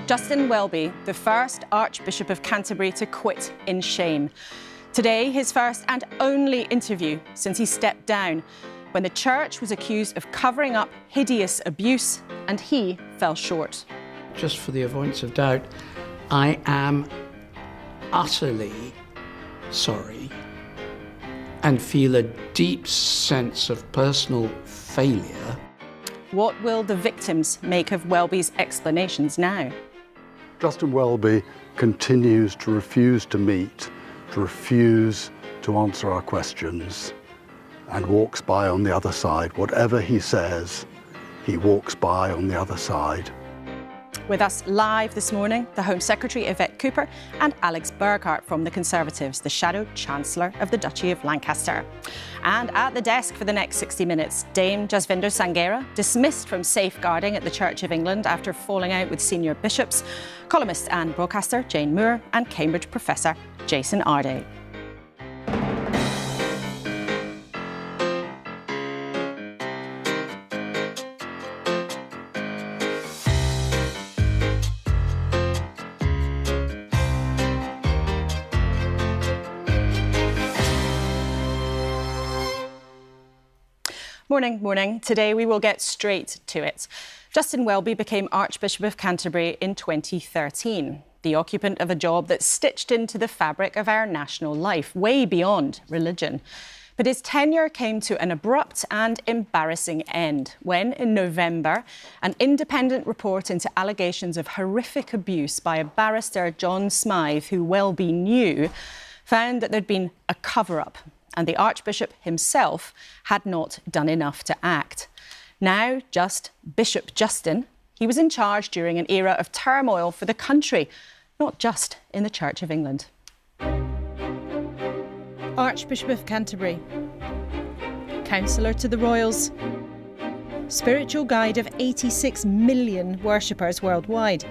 Justin Welby, the first Archbishop of Canterbury to quit in shame. Today, his first and only interview since he stepped down, when the church was accused of covering up hideous abuse and he fell short. Just for the avoidance of doubt, I am utterly sorry and feel a deep sense of personal failure. What will the victims make of Welby's explanations now? Justin Welby continues to refuse to meet, to refuse to answer our questions, and walks by on the other side. Whatever he says, he walks by on the other side. With us live this morning, the Home Secretary Yvette Cooper and Alex Burghart from the Conservatives, the shadow Chancellor of the Duchy of Lancaster. And at the desk for the next 60 minutes, Dame Jasvinder Sanghera, dismissed from safeguarding at the Church of England after falling out with senior bishops, columnist and broadcaster Jane Moore, and Cambridge professor Jason Arday. Morning, morning. Today we will get straight to it. Justin Welby became Archbishop of Canterbury in 2013, the occupant of a job that's stitched into the fabric of our national life, way beyond religion. But his tenure came to an abrupt and embarrassing end when, in November, an independent report into allegations of horrific abuse by a barrister, John Smythe, who Welby knew, found that there'd been a cover-up, and the Archbishop himself had not done enough to act. Now, just Bishop Justin, he was in charge during an era of turmoil for the country, not just in the Church of England. Archbishop of Canterbury, Councillor to the Royals, spiritual guide of 86 million worshippers worldwide.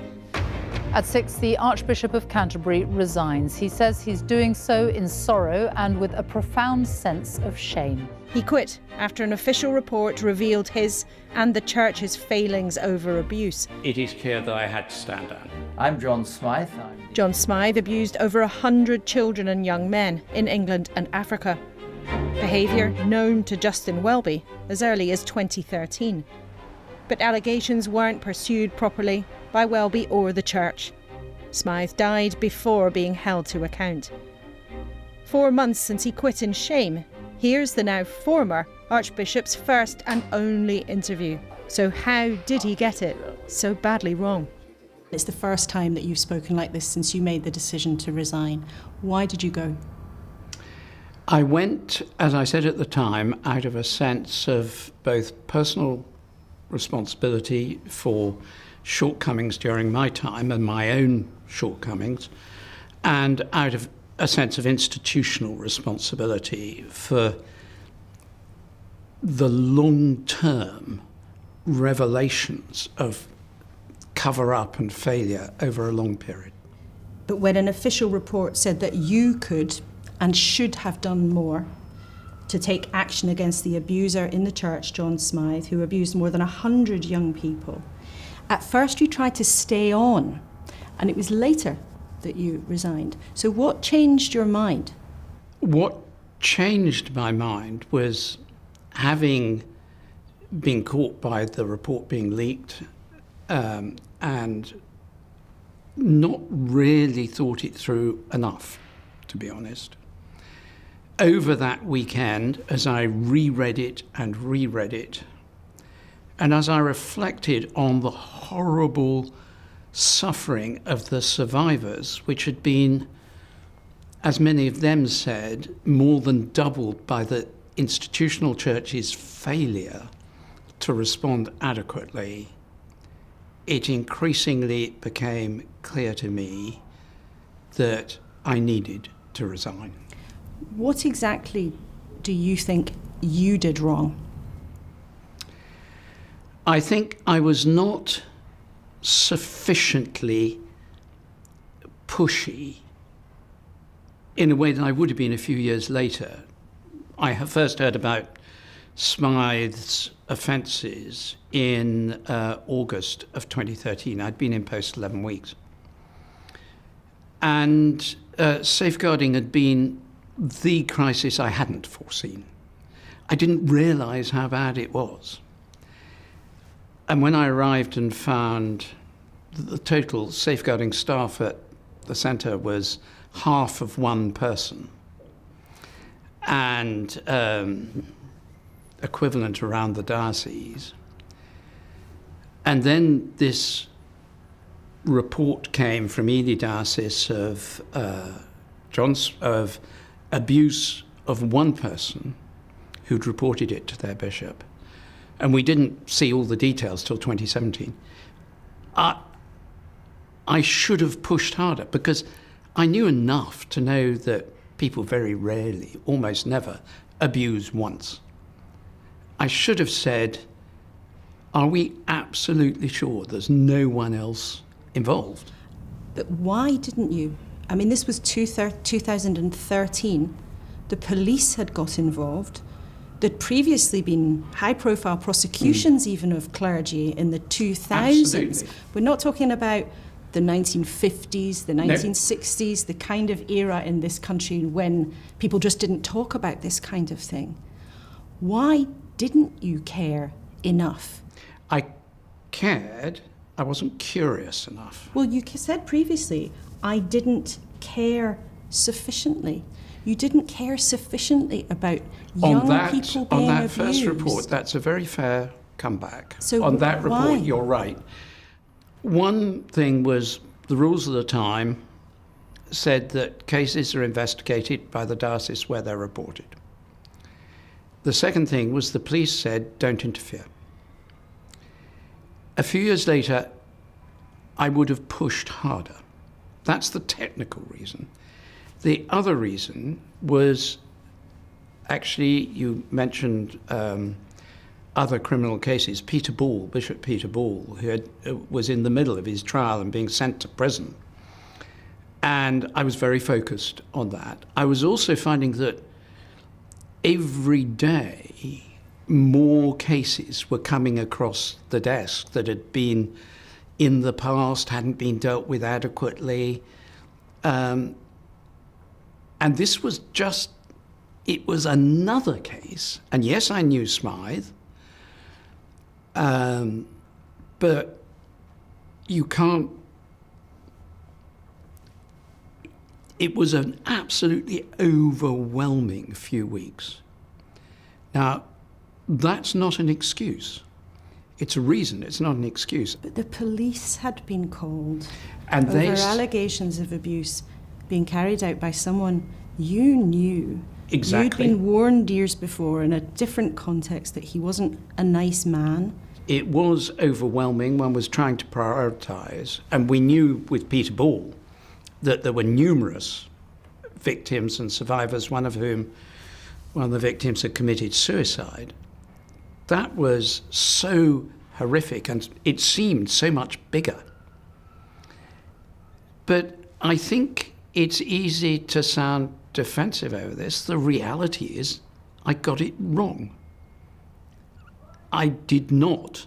At 6, the Archbishop of Canterbury resigns. He says he's doing so in sorrow and with a profound sense of shame. He quit after an official report revealed his and the Church's failings over abuse. It is clear that I had to stand down. I'm John Smythe. John Smythe abused over 100 children and young men in England and Africa. Behaviour known to Justin Welby as early as 2013. But allegations weren't pursued properly by Welby or the Church. Smythe died before being held to account. 4 months since he quit in shame, here's the now former Archbishop's first and only interview. So how did he get it so badly wrong? It's the first time that you've spoken like this since you made the decision to resign. Why did you go? I went, as I said at the time, out of a sense of both personal responsibility for shortcomings during my time and my own shortcomings, and out of a sense of institutional responsibility for the long-term revelations of cover-up and failure over a long period. But when an official report said that you could and should have done more to take action against the abuser in the church, John Smythe, who abused more than 100 young people, at first you tried to stay on, and it was later that you resigned. So what changed your mind? What changed my mind was having been caught by the report being leaked and not really thought it through enough, to be honest. Over that weekend, as I reread it, and as I reflected on the horrible suffering of the survivors, which had been, as many of them said, more than doubled by the institutional church's failure to respond adequately, it increasingly became clear to me that I needed to resign. What exactly do you think you did wrong? I think I was not sufficiently pushy in a way that I would have been a few years later. I have first heard about Smythe's offences in August of 2013. I'd been in post 11 weeks. And safeguarding had been the crisis I hadn't foreseen. I didn't realise how bad it was. And when I arrived and found that the total safeguarding staff at the centre was half of one person, and equivalent around the diocese. And then this report came from Ely Diocese of abuse of one person who'd reported it to their bishop. And we didn't see all the details till 2017. I should have pushed harder because I knew enough to know that people very rarely, almost never, abuse once. I should have said, are we absolutely sure there's no one else involved? But why didn't you? I mean, this was 2013. The police had got involved. There'd previously been high-profile prosecutions even of clergy in the 2000s. Absolutely. We're not talking about the 1950s, the 1960s, the kind of era in this country when people just didn't talk about this kind of thing. Why didn't you care enough? I cared, I wasn't curious enough. Well, you said previously, I didn't care sufficiently. You didn't care sufficiently about young people being on that abused. first report, that's a very fair comeback. So on that report, why? You're right. One thing was the rules of the time said that cases are investigated by the diocese where they're reported. The second thing was the police said, don't interfere. A few years later, I would have pushed harder. That's the technical reason. The other reason was, actually, you mentioned other criminal cases. Peter Ball, Bishop Peter Ball, who was in the middle of his trial and being sent to prison. And I was very focused on that. I was also finding that every day more cases were coming across the desk that had been in the past, hadn't been dealt with adequately. And this was just, it was another case. And yes, I knew Smythe, but you can't, it was an absolutely overwhelming few weeks. Now, that's not an excuse. It's a reason, it's not an excuse. But the police had been called And over allegations of abuse being carried out by someone you knew. Exactly. You'd been warned years before in a different context that he wasn't a nice man. It was overwhelming. One was trying to prioritise. And we knew with Peter Ball that there were numerous victims and survivors, one of the victims had committed suicide. That was so horrific and it seemed so much bigger. But I think it's easy to sound defensive over this. The reality is I got it wrong. I did not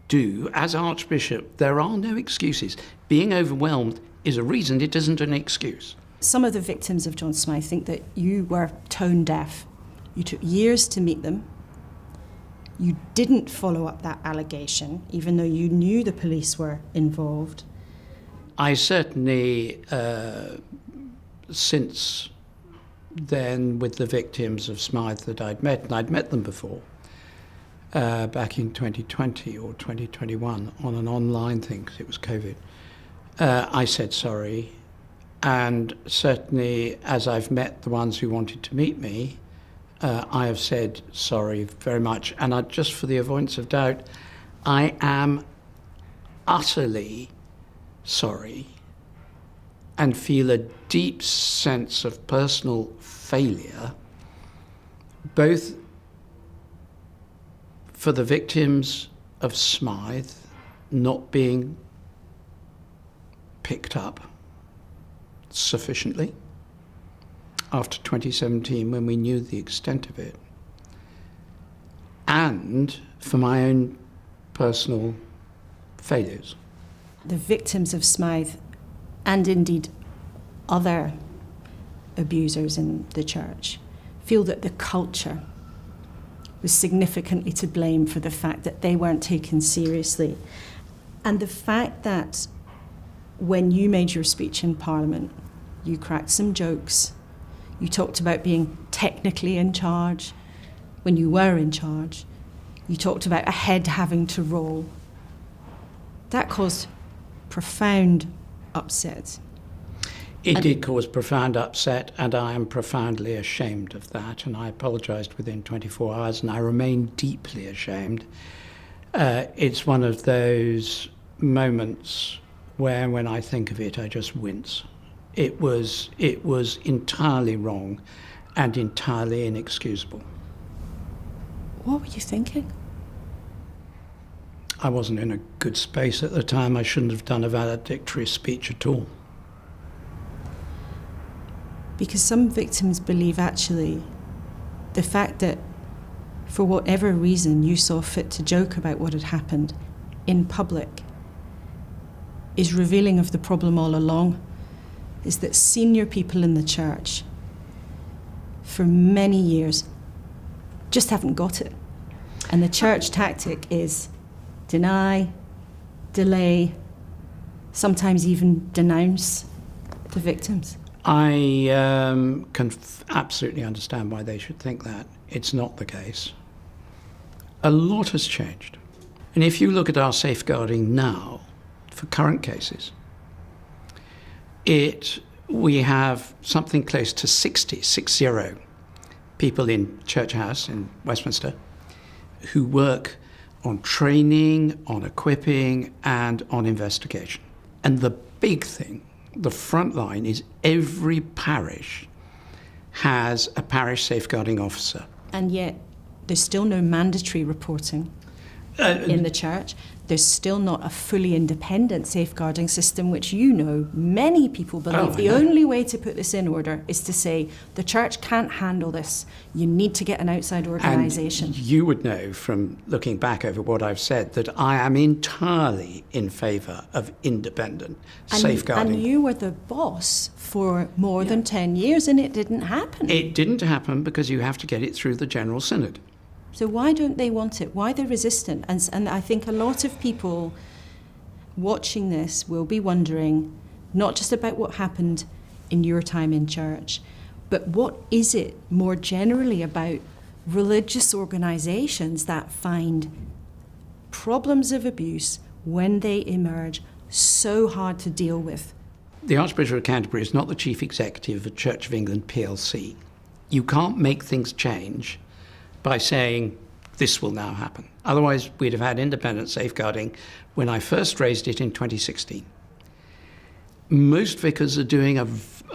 do, as Archbishop, there are no excuses. Being overwhelmed is a reason, it isn't an excuse. Some of the victims of John Smythe think that you were tone deaf. You took years to meet them. You didn't follow up that allegation, even though you knew the police were involved. I certainly, since then, with the victims of Smythe that I'd met, and I'd met them before, back in 2020 or 2021 on an online thing, because it was COVID, I said sorry. And certainly, as I've met the ones who wanted to meet me, I have said sorry very much. And just for the avoidance of doubt, I am utterly sorry and feel a deep sense of personal failure, both for the victims of Smythe not being picked up sufficiently after 2017 when we knew the extent of it, and for my own personal failures. The victims of Smythe, and indeed other abusers in the church, feel that the culture was significantly to blame for the fact that they weren't taken seriously. And the fact that when you made your speech in Parliament, you cracked some jokes, you talked about being technically in charge when you were in charge, you talked about a head having to roll. That caused profound upset. It did cause profound upset, and I am profoundly ashamed of that, and I apologised within 24 hours, and I remain deeply ashamed. It's one of those moments where, when I think of it, I just wince. It was entirely wrong and entirely inexcusable. What were you thinking? I wasn't in a good space at the time. I shouldn't have done a valedictory speech at all. Because some victims believe actually the fact that for whatever reason you saw fit to joke about what had happened in public is revealing of the problem all along, is that senior people in the church for many years just haven't got it. And the church tactic is deny, delay, sometimes even denounce the victims. I can absolutely understand why they should think that. It's not the case. A lot has changed. And if you look at our safeguarding now, for current cases, we have something close to 60 people in Church House in Westminster who work on training, on equipping, and on investigation. And the big thing, the front line, is every parish has a parish safeguarding officer. And yet there's still no mandatory reporting in the church. There's still not a fully independent safeguarding system, which many people believe the only way to put this in order is to say the church can't handle this. You need to get an outside organisation. And you would know from looking back over what I've said that I am entirely in favour of independent safeguarding. And you were the boss for more than 10 years and it didn't happen. It didn't happen because you have to get it through the General Synod. So why don't they want it? Why are they resistant? And I think a lot of people watching this will be wondering, not just about what happened in your time in church, but what is it more generally about religious organisations that find problems of abuse when they emerge so hard to deal with? The Archbishop of Canterbury is not the chief executive of Church of England plc. You can't make things change by saying this will now happen. Otherwise, we'd have had independent safeguarding when I first raised it in 2016. Most vicars are doing a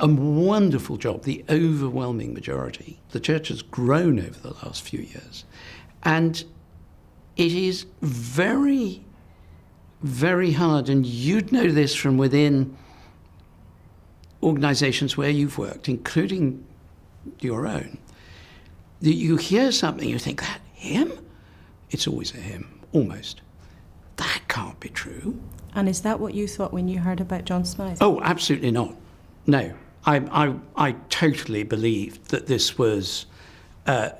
wonderful job, the overwhelming majority. The church has grown over the last few years. And it is very, very hard, and you'd know this from within organisations where you've worked, including your own. You hear something, you think, that him? It's always a him, almost. That can't be true. And is that what you thought when you heard about John Smythe? Oh, absolutely not. No. I totally believed that this was, as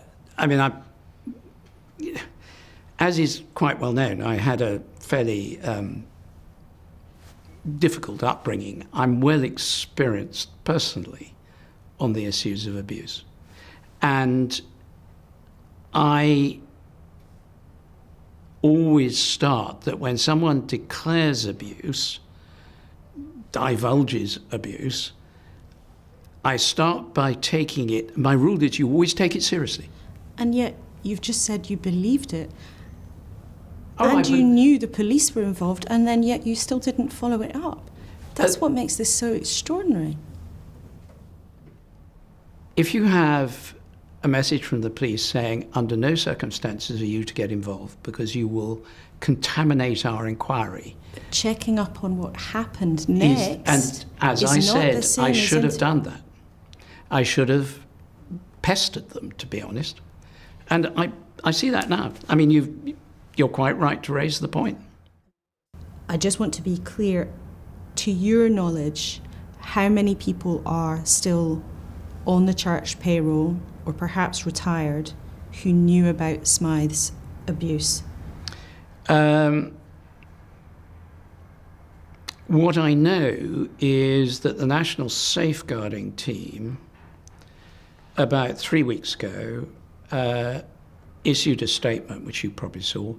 is quite well known, I had a fairly difficult upbringing. I'm well experienced personally on the issues of abuse. And I always start that when someone declares abuse, divulges abuse, I start by taking it. My rule is you always take it seriously. And yet you've just said you believed it. You knew the police were involved, and then yet you still didn't follow it up. That's what makes this so extraordinary. If you have a message from the police saying, under no circumstances are you to get involved because you will contaminate our inquiry. But checking up on what happened next and as I said, I should have done that. I should have pestered them, to be honest. And I see that now. I mean, you're quite right to raise the point. I just want to be clear, to your knowledge, how many people are still on the church payroll or perhaps retired who knew about Smythe's abuse? What I know is that the National Safeguarding Team, about 3 weeks ago, issued a statement, which you probably saw,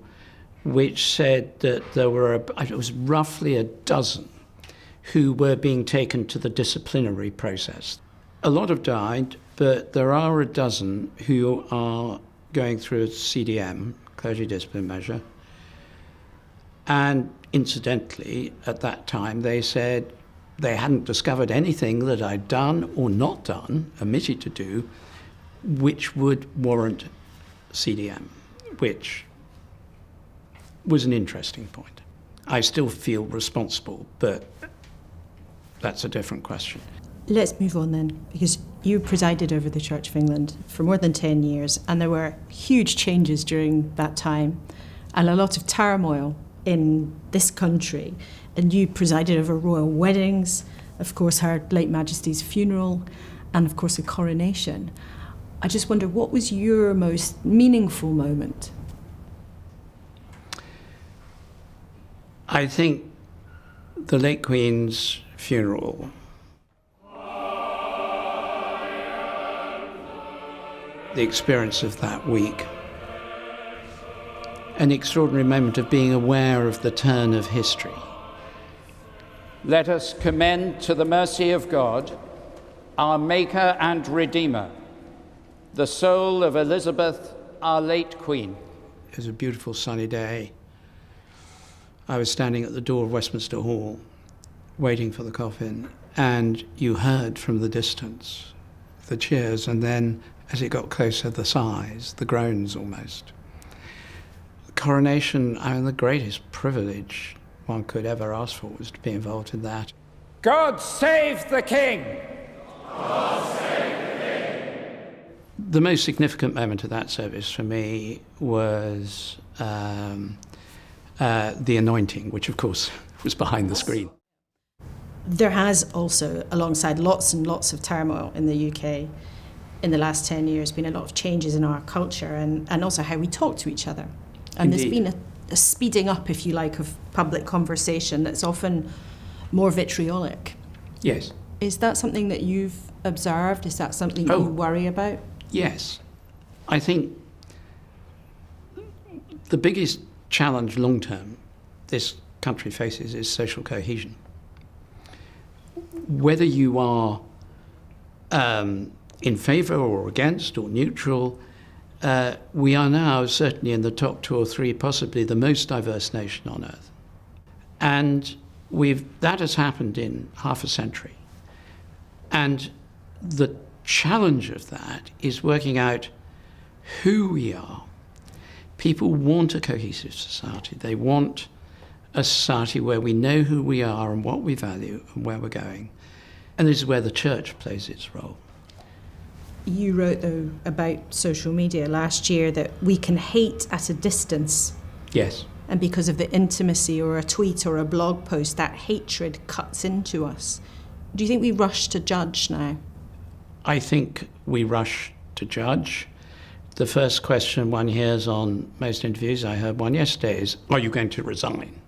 which said that there were, it was roughly a dozen who were being taken to the disciplinary process. A lot have died, but there are a dozen who are going through a CDM, clergy discipline measure. And incidentally, at that time, they said they hadn't discovered anything that I'd done or not done, omitted to do, which would warrant CDM, which was an interesting point. I still feel responsible, but that's a different question. Let's move on then, because you presided over the Church of England for more than 10 years, and there were huge changes during that time and a lot of turmoil in this country. And you presided over royal weddings, of course, Her late Majesty's funeral, and of course, a coronation. I just wonder, what was your most meaningful moment? I think the late Queen's funeral. The experience of that week. An extraordinary moment of being aware of the turn of history. Let us commend to the mercy of God, our Maker and Redeemer, the soul of Elizabeth, our late Queen. It was a beautiful sunny day. I was standing at the door of Westminster Hall, waiting for the coffin, and you heard from the distance the cheers, and then as it got closer, the sighs, the groans almost. The coronation, I mean, the greatest privilege one could ever ask for was to be involved in that. God save the King! God save the King! The most significant moment of that service for me was the anointing, which of course was behind the screen. There has also, alongside lots and lots of turmoil in the UK, in the last 10 years, been a lot of changes in our culture and also how we talk to each other. And Indeed. There's been a speeding up, if you like, of public conversation that's often more vitriolic. Yes. Is that something that you've observed? Is that something you worry about? Yes. I think the biggest challenge long-term this country faces is social cohesion. Whether you are in favour or against or neutral, we are now certainly in the top 2 or 3, possibly the most diverse nation on earth. And that has happened in half a century. And the challenge of that is working out who we are. People want a cohesive society. They want a society where we know who we are and what we value and where we're going. And this is where the church plays its role. You wrote, though, about social media last year that we can hate at a distance. Yes. And because of the intimacy or a tweet or a blog post, that hatred cuts into us. Do you think we rush to judge now? I think we rush to judge. The first question one hears on most interviews, I heard one yesterday, is, are you going to resign?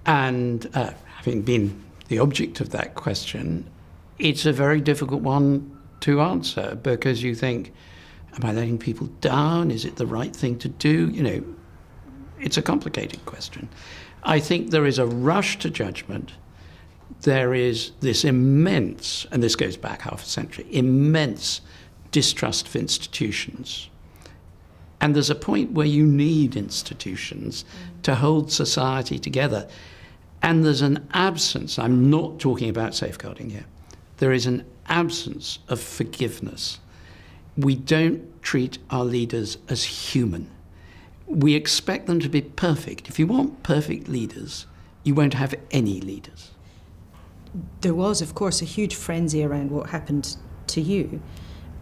And having been the object of that question, it's a very difficult one to answer, because you think, am I letting people down? Is it the right thing to do? You know, it's a complicated question. I think there is a rush to judgment. There is this immense, and this goes back half a century, immense distrust of institutions. And there's a point where you need institutions to hold society together. And there's an absence, I'm not talking about safeguarding here, there is an absence of forgiveness. We don't treat our leaders as human. We expect them to be perfect. If you want perfect leaders, you won't have any leaders. There was, of course, a huge frenzy around what happened to you.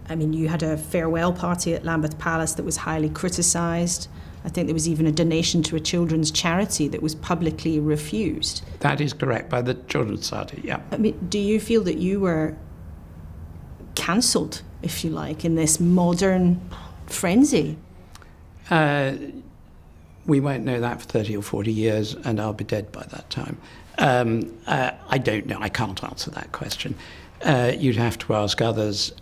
I mean, you had a farewell party at Lambeth Palace that was highly criticised. I think there was even a donation to a children's charity that was publicly refused. That is correct, by the Children's Society, yeah. I mean, do you feel that you were cancelled, if you like, in this modern frenzy? We won't know that for 30 or 40 years, and I'll be dead by that time. I don't know. I can't answer that question. You'd have to ask others.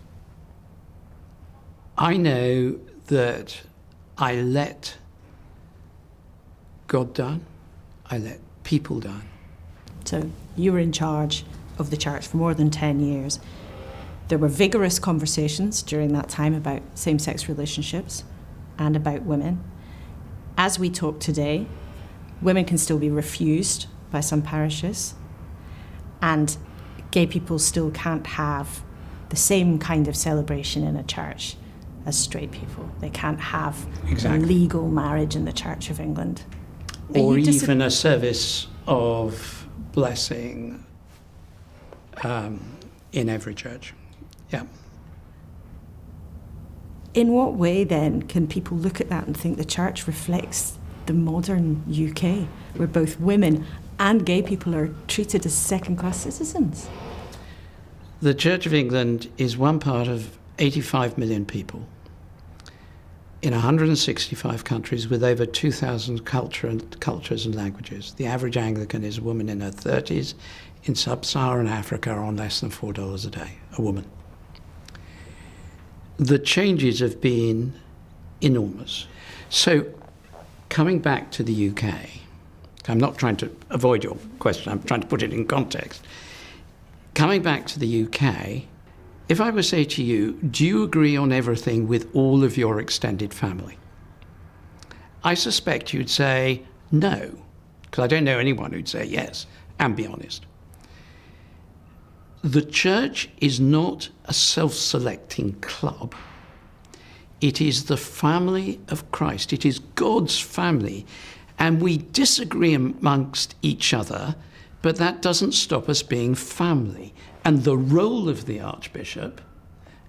I know that I let God down. I let people down. So you were in charge of the church for more than 10 years. There were vigorous conversations during that time about same-sex relationships and about women. As we talk today, women can still be refused by some parishes, and gay people still can't have the same kind of celebration in a church as straight people. They can't have Exactly. legal marriage in the Church of England. Or even a service of blessing in every church. Yeah. In what way, then, can people look at that and think the church reflects the modern UK, where both women and gay people are treated as second-class citizens? The Church of England is one part of 85 million people in 165 countries with over 2,000 cultures and languages. The average Anglican is a woman in her 30s in sub-Saharan Africa on less than $4 a day, a woman. The changes have been enormous. So, coming back to the UK, I'm not trying to avoid your question, I'm trying to put it in context. Coming back to the UK, if I were to say to you, do you agree on everything with all of your extended family? I suspect you'd say no, because I don't know anyone who'd say yes, and be honest. The church is not a self-selecting club. It is the family of Christ. It is God's family. And we disagree amongst each other, but that doesn't stop us being family. And the role of the Archbishop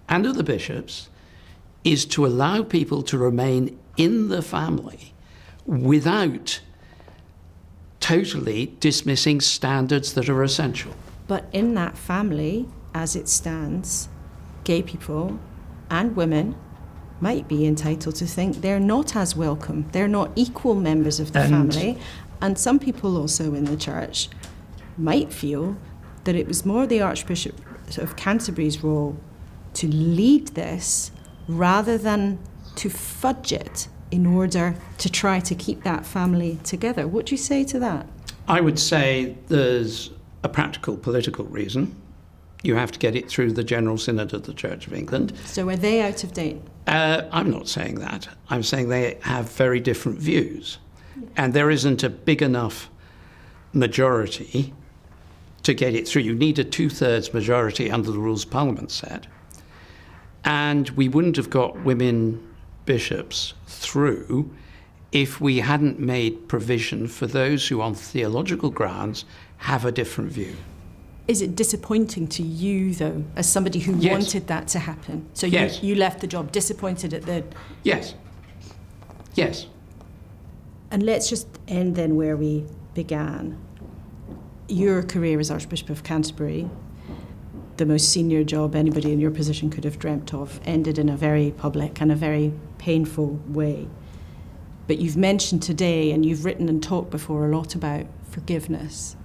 and of the bishops is to allow people to remain in the family without totally dismissing standards that are essential. But in that family, as it stands, gay people and women might be entitled to think they're not as welcome. They're not equal members of the family. And some people also in the church might feel that it was more the Archbishop of Canterbury's role to lead this rather than to fudge it in order to try to keep that family together. What do you say to that? I would say there's a practical political reason. You have to get it through the General Synod of the Church of England. So are they out of date? I'm not saying that. I'm saying they have very different views. And there isn't a big enough majority to get it through. You need a 2/3 majority under the rules Parliament set. And we wouldn't have got women bishops through if we hadn't made provision for those who on theological grounds have a different view. Is it disappointing to you, though, as somebody who Yes. wanted that to happen? So Yes. you left the job disappointed at the... Yes. Yes. And let's just end then where we began. Your career as Archbishop of Canterbury, the most senior job anybody in your position could have dreamt of, ended in a very public and a very painful way. But you've mentioned today, and you've written and talked before a lot about forgiveness.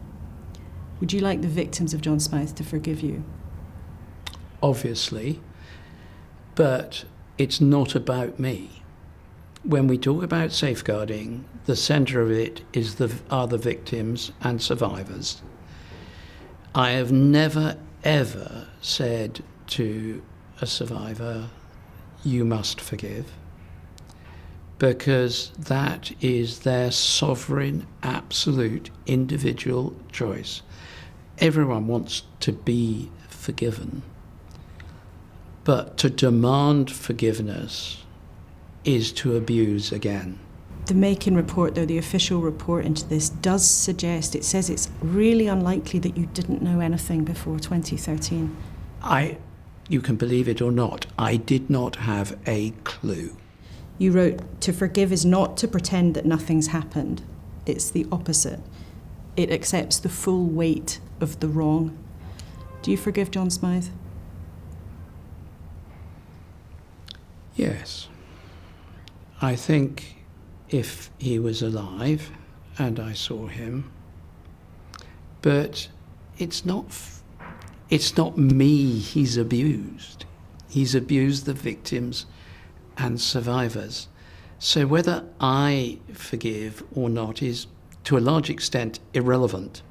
Would you like the victims of John Smythe to forgive you? Obviously, but it's not about me. When we talk about safeguarding, the centre of it are the victims and survivors. I have never, ever said to a survivor, you must forgive, because that is their sovereign, absolute, individual choice. Everyone wants to be forgiven, but to demand forgiveness is to abuse again. The Macon report, though, the official report into this, does suggest, it says it's really unlikely that you didn't know anything before 2013. I you can believe it or not, I did not have a clue. You wrote, to forgive is not to pretend that nothing's happened. It's the opposite. It accepts the full weight of the wrong. Do you forgive John Smythe? Yes. I think if he was alive and I saw him, but it's not me he's abused. He's abused the victims and survivors. So whether I forgive or not is, to a large extent, irrelevant.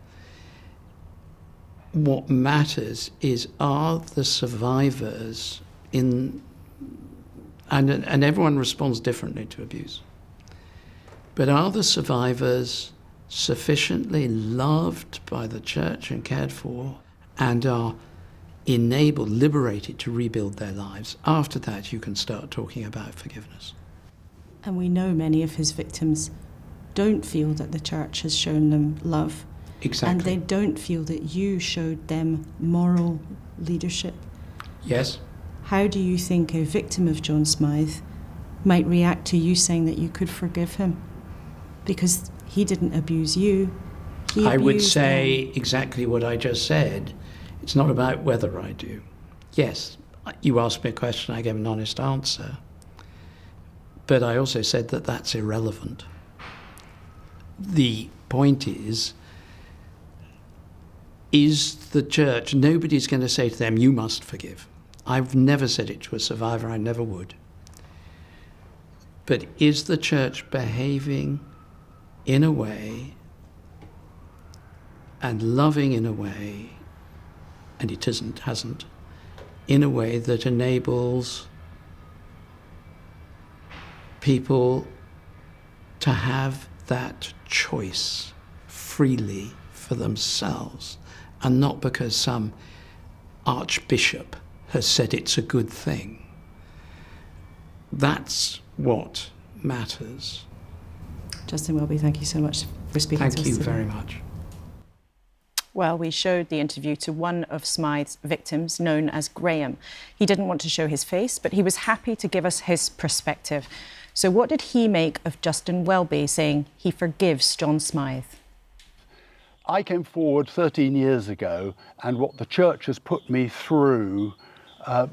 What matters is, are the survivors and everyone responds differently to abuse, but are the survivors sufficiently loved by the church and cared for and are enabled, liberated to rebuild their lives? After that, you can start talking about forgiveness. And we know many of his victims don't feel that the church has shown them love. Exactly. And they don't feel that you showed them moral leadership. Yes. How do you think a victim of John Smythe might react to you saying that you could forgive him? Because he didn't abuse you. I would say exactly what I just said. It's not about whether I do. Yes, you asked me a question, I gave an honest answer. But I also said that that's irrelevant. The point is the church, nobody's going to say to them, you must forgive. I've never said it to a survivor, I never would. But is the church behaving in a way and loving in a way, and it hasn't, in a way that enables people to have that choice freely for themselves, and not because some archbishop has said it's a good thing. That's what matters. Justin Welby, thank you so much for speaking to us today. Thank you very much. Well, we showed the interview to one of Smythe's victims, known as Graham. He didn't want to show his face, but he was happy to give us his perspective. So what did he make of Justin Welby saying he forgives John Smythe? I came forward 13 years ago, and what the church has put me through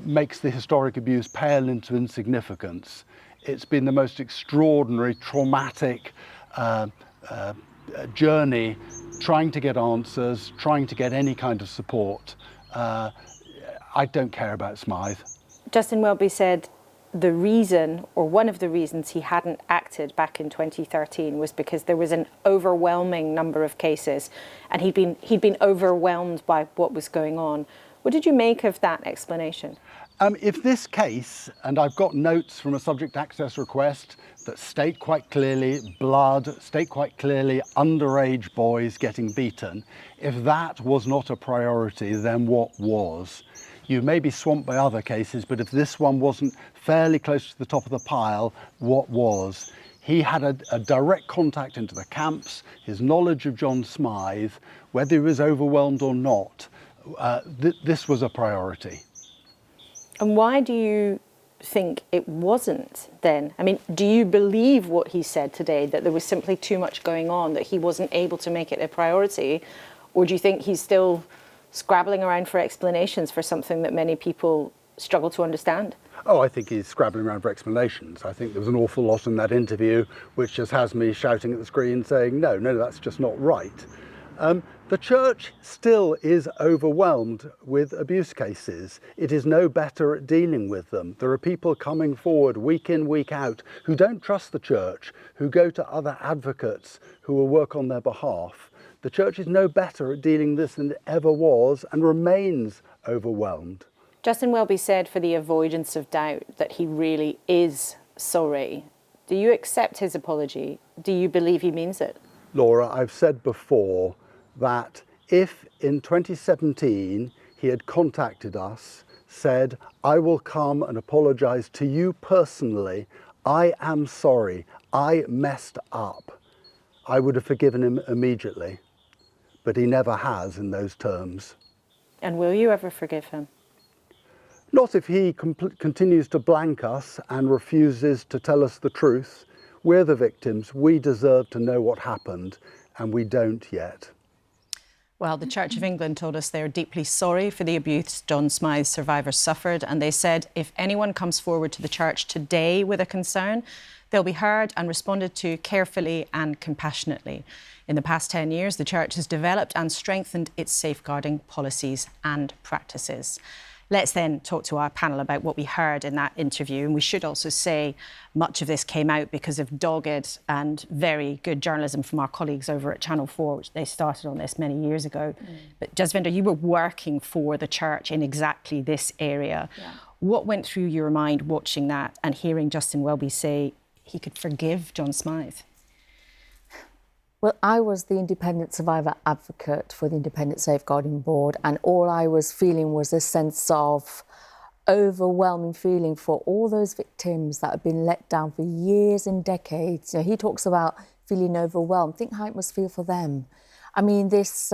makes the historic abuse pale into insignificance. It's been the most extraordinary, traumatic journey, trying to get answers, trying to get any kind of support. I don't care about Smythe. Justin Welby said the reason, or one of the reasons he hadn't acted back in 2013 was because there was an overwhelming number of cases and he'd been overwhelmed by what was going on. What did you make of that explanation? If this case, and I've got notes from a subject access request that state quite clearly blood, state quite clearly underage boys getting beaten, if that was not a priority, then what was? You may be swamped by other cases, but if this one wasn't fairly close to the top of the pile, what was? He had a direct contact into the camps, his knowledge of John Smythe, whether he was overwhelmed or not, this was a priority. And why do you think it wasn't then? I mean, do you believe what he said today, that there was simply too much going on, that he wasn't able to make it a priority? Or do you think he's still scrabbling around for explanations for something that many people struggle to understand? Oh, I think he's scrabbling around for explanations. I think there was an awful lot in that interview which just has me shouting at the screen saying, no, that's just not right. The church still is overwhelmed with abuse cases. It is no better at dealing with them. There are people coming forward week in, week out who don't trust the church, who go to other advocates who will work on their behalf. The church is no better at dealing with this than it ever was and remains overwhelmed. Justin Welby said, for the avoidance of doubt, that he really is sorry. Do you accept his apology? Do you believe he means it? Laura, I've said before that if in 2017 he had contacted us, said, I will come and apologise to you personally, I am sorry, I messed up, I would have forgiven him immediately. But he never has in those terms. And will you ever forgive him? Not if he continues to blank us and refuses to tell us the truth. We're the victims. We deserve to know what happened, and we don't yet. Well, the Church of England told us they're deeply sorry for the abuse John Smythe's survivors suffered, and they said if anyone comes forward to the Church today with a concern, they'll be heard and responded to carefully and compassionately. In the past 10 years, the Church has developed and strengthened its safeguarding policies and practices. Let's then talk to our panel about what we heard in that interview. And we should also say much of this came out because of dogged and very good journalism from our colleagues over at Channel 4, which they started on this many years ago. But Jasvinder, you were working for the Church in exactly this area. Yeah. What went through your mind watching that and hearing Justin Welby say he could forgive John Smythe? Well, I was the independent survivor advocate for the Independent Safeguarding Board, and all I was feeling was a sense of overwhelming feeling for all those victims that have been let down for years and decades. You know, he talks about feeling overwhelmed. Think how it must feel for them. I mean, this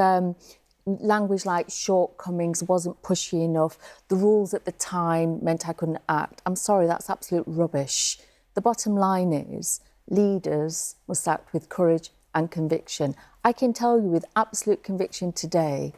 language like shortcomings, wasn't pushy enough. The rules at the time meant I couldn't act. I'm sorry, that's absolute rubbish. The bottom line is leaders must act with courage and conviction. I can tell you with absolute conviction today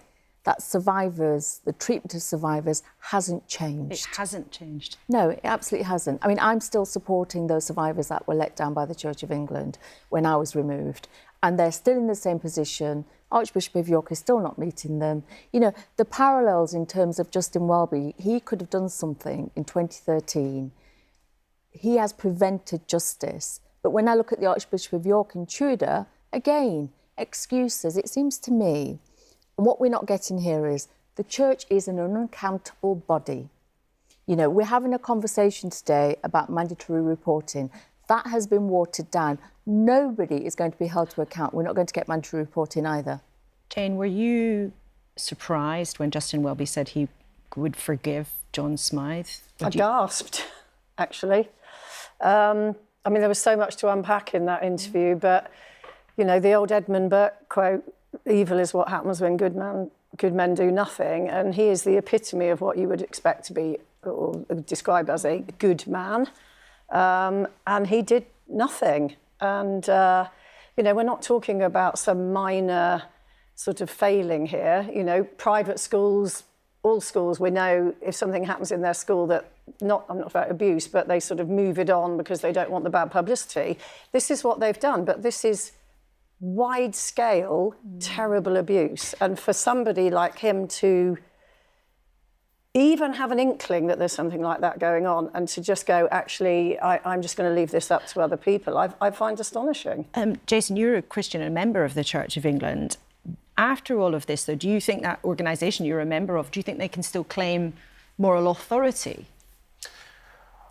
that survivors, the treatment of survivors hasn't changed. It hasn't changed? No, it absolutely hasn't. I mean, I'm still supporting those survivors that were let down by the Church of England when I was removed, and they're still in the same position. Archbishop of York is still not meeting them. You know, the parallels in terms of Justin Welby, he could have done something in 2013. He has prevented justice. But when I look at the Archbishop of York and Tudor, again, excuses. It seems to me, and what we're not getting here is the Church is an unaccountable body. You know, we're having a conversation today about mandatory reporting. That has been watered down. Nobody is going to be held to account. We're not going to get mandatory reporting either. Jane, were you surprised when Justin Welby said he would forgive John Smythe? I gasped, actually. I mean, there was so much to unpack in that interview, but you know, the old Edmund Burke quote, evil is what happens when good men do nothing. And he is the epitome of what you would expect to be or describe as a good man. And he did nothing. And, you know, we're not talking about some minor sort of failing here. You know, private schools, all schools, we know if something happens in their school that, I'm not about abuse, but they sort of move it on because they don't want the bad publicity. This is what they've done. But this is wide-scale, terrible abuse. And for somebody like him to even have an inkling that there's something like that going on and to just go, actually, I'm just going to leave this up to other people, I find astonishing. Jason, you're a Christian and a member of the Church of England. After all of this, though, do you think that organisation you're a member of, do you think they can still claim moral authority?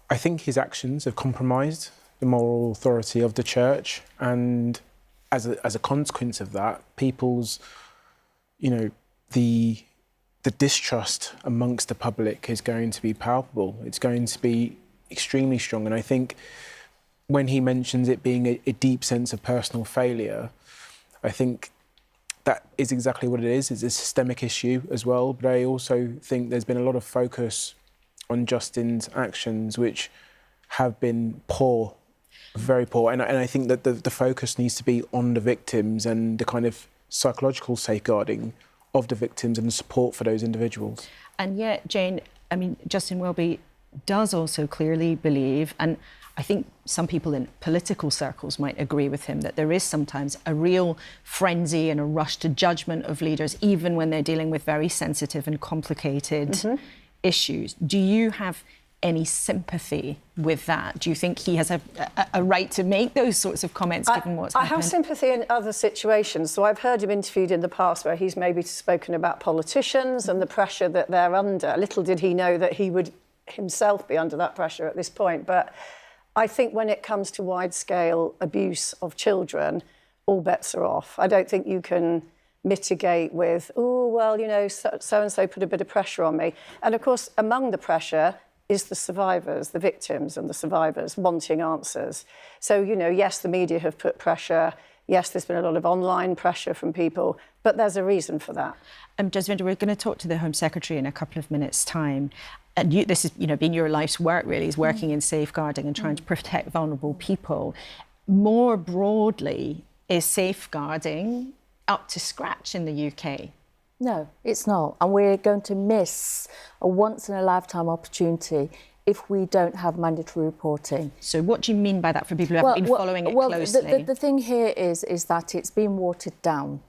I think his actions have compromised the moral authority of the Church, and as a consequence of that, people's, you know, the distrust amongst the public is going to be palpable. It's going to be extremely strong. And I think when he mentions it being a deep sense of personal failure, I think that is exactly what it is. It's a systemic issue as well. But I also think there's been a lot of focus on Justin's actions, which have been poor. Very poor. And I think that the focus needs to be on the victims and the kind of psychological safeguarding of the victims and the support for those individuals. And yet, Jane, I mean, Justin Welby does also clearly believe, and I think some people in political circles might agree with him, that there is sometimes a real frenzy and a rush to judgment of leaders, even when they're dealing with very sensitive and complicated issues. Do you have any sympathy with that? Do you think he has a right to make those sorts of comments given what's happened? I have sympathy in other situations. So I've heard him interviewed in the past where he's maybe spoken about politicians and the pressure that they're under. Little did he know that he would himself be under that pressure at this point. But I think when it comes to wide-scale abuse of children, all bets are off. I don't think you can mitigate with, oh, well, you know, so-and-so put a bit of pressure on me. And of course, among the pressure is the survivors, the victims and the survivors wanting answers. So, you know, yes, the media have put pressure. Yes, there's been a lot of online pressure from people, but there's a reason for that. Jasvinder, we're going to talk to the Home Secretary in a couple of minutes' time. And this has, been your life's work, really, is working in safeguarding and trying to protect vulnerable people. More broadly, is safeguarding up to scratch in the UK? No, it's not. And we're going to miss a once-in-a-lifetime opportunity if we don't have mandatory reporting. So what do you mean by that for people who haven't been following it closely? The thing here is that it's been watered down.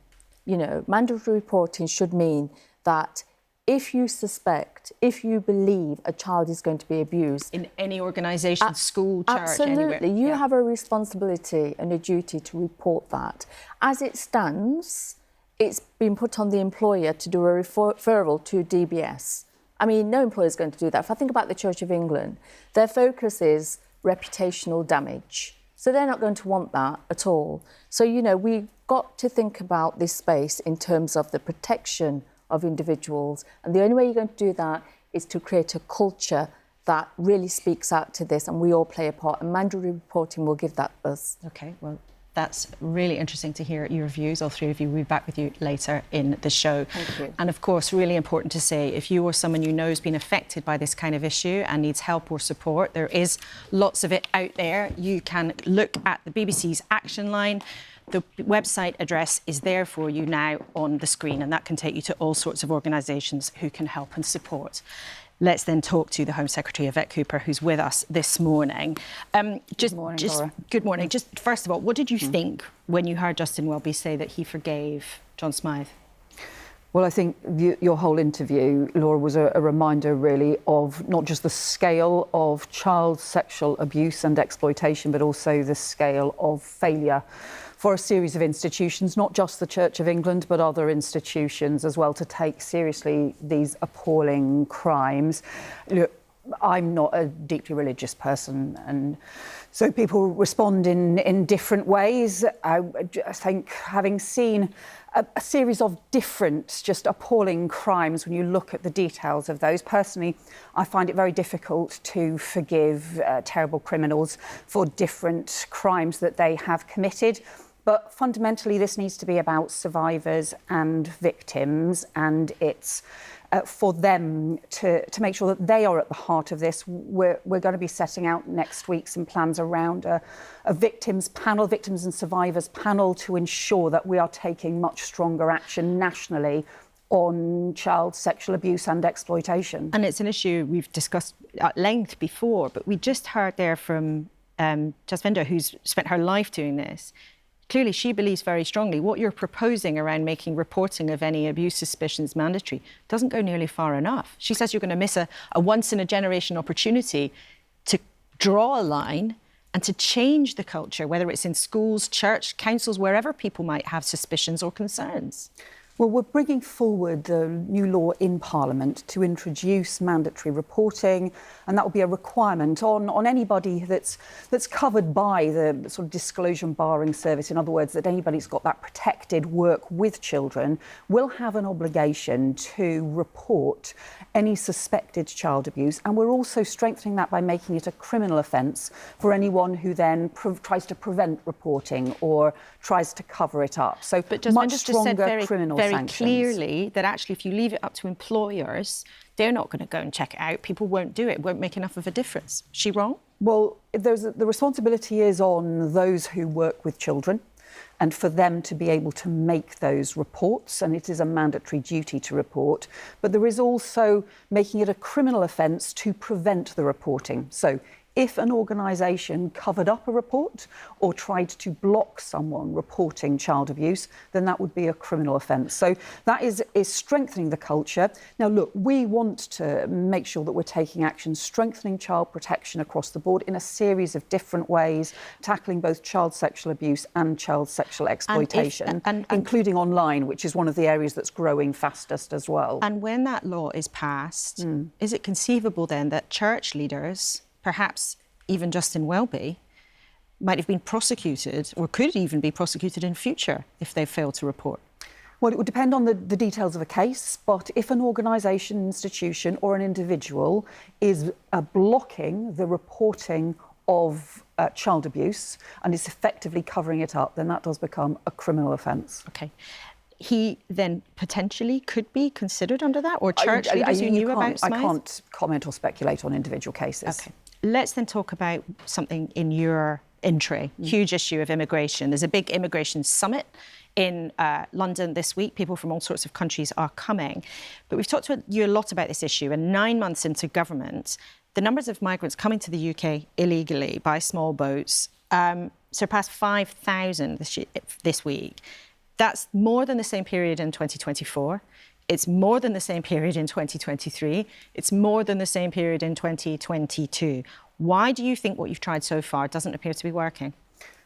Mandatory reporting should mean that if you suspect, if you believe a child is going to be abused... In any organisation, school, church, absolutely, anywhere. You have a responsibility and a duty to report that. As it stands, it's been put on the employer to do a referral to DBS. I mean, no employer is going to do that. If I think about the Church of England, their focus is reputational damage. So they're not going to want that at all. So, we've got to think about this space in terms of the protection of individuals. And the only way you're going to do that is to create a culture that really speaks out to this, and we all play a part. And mandatory reporting will give that buzz. OK, well, that's really interesting to hear your views. All three of you. We'll be back with you later in the show. Thank you. And of course, really important to say, if you or someone you know has been affected by this kind of issue and needs help or support, there is lots of it out there. You can look at the BBC's Action Line. The website address is there for you now on the screen, and that can take you to all sorts of organisations who can help and support. Let's then talk to the Home Secretary, Yvette Cooper, who's with us this morning. Good morning, Laura. Good morning. Just first of all, what did you think when you heard Justin Welby say that he forgave John Smythe? Well, I think your whole interview, Laura, was a reminder, really, of not just the scale of child sexual abuse and exploitation, but also the scale of failure for a series of institutions, not just the Church of England, but other institutions as well, to take seriously these appalling crimes. Look, I'm not a deeply religious person, and so people respond in different ways. I think, having seen a series of different, just appalling crimes, when you look at the details of those, personally, I find it very difficult to forgive terrible criminals for different crimes that they have committed. But fundamentally, this needs to be about survivors and victims, and it's for them to make sure that they are at the heart of this. We're going to be setting out next week some plans around a victims panel, victims and survivors panel, to ensure that we are taking much stronger action nationally on child sexual abuse and exploitation. And it's an issue we've discussed at length before, but we just heard there from Jasvinder, who's spent her life doing this. Clearly, she believes very strongly what you're proposing around making reporting of any abuse suspicions mandatory doesn't go nearly far enough. She says you're going to miss a once-in-a-generation opportunity to draw a line and to change the culture, whether it's in schools, church, councils, wherever people might have suspicions or concerns. Well, we're bringing forward the new law in Parliament to introduce mandatory reporting, and that will be a requirement on anybody that's covered by the sort of disclosure and barring service. In other words, that anybody that's got that protected work with children will have an obligation to report any suspected child abuse. And we're also strengthening that by making it a criminal offence for anyone who then tries to prevent reporting or tries to cover it up. So much stronger criminal very sanctions. Clearly that actually if you leave it up to employers, they're not going to go and check it out. People won't do it. It won't make enough of a difference. Is she wrong? Well, the responsibility is on those who work with children, and for them to be able to make those reports, and it is a mandatory duty to report. But there is also making it a criminal offence to prevent the reporting. So if an organisation covered up a report or tried to block someone reporting child abuse, then that would be a criminal offence. So that is strengthening the culture. Now, look, we want to make sure that we're taking action, strengthening child protection across the board in a series of different ways, tackling both child sexual abuse and child sexual exploitation, including online, which is one of the areas that's growing fastest as well. And when that law is passed, is it conceivable then that church leaders, perhaps even Justin Welby, might have been prosecuted or could even be prosecuted in future if they failed to report? Well, it would depend on the details of a case, but if an organisation, institution or an individual is blocking the reporting of child abuse and is effectively covering it up, then that does become a criminal offence. OK. He then potentially could be considered under that, or church leaders who knew about Smythe? I can't comment or speculate on individual cases. OK. Let's then talk about something in your in-tray, huge issue of immigration. There's a big immigration summit in London this week. People from all sorts of countries are coming. But we've talked to you a lot about this issue, and 9 months into government, the numbers of migrants coming to the UK illegally by small boats surpassed 5,000 this week. That's more than the same period in 2024. It's more than the same period in 2023. It's more than the same period in 2022. Why do you think what you've tried so far doesn't appear to be working?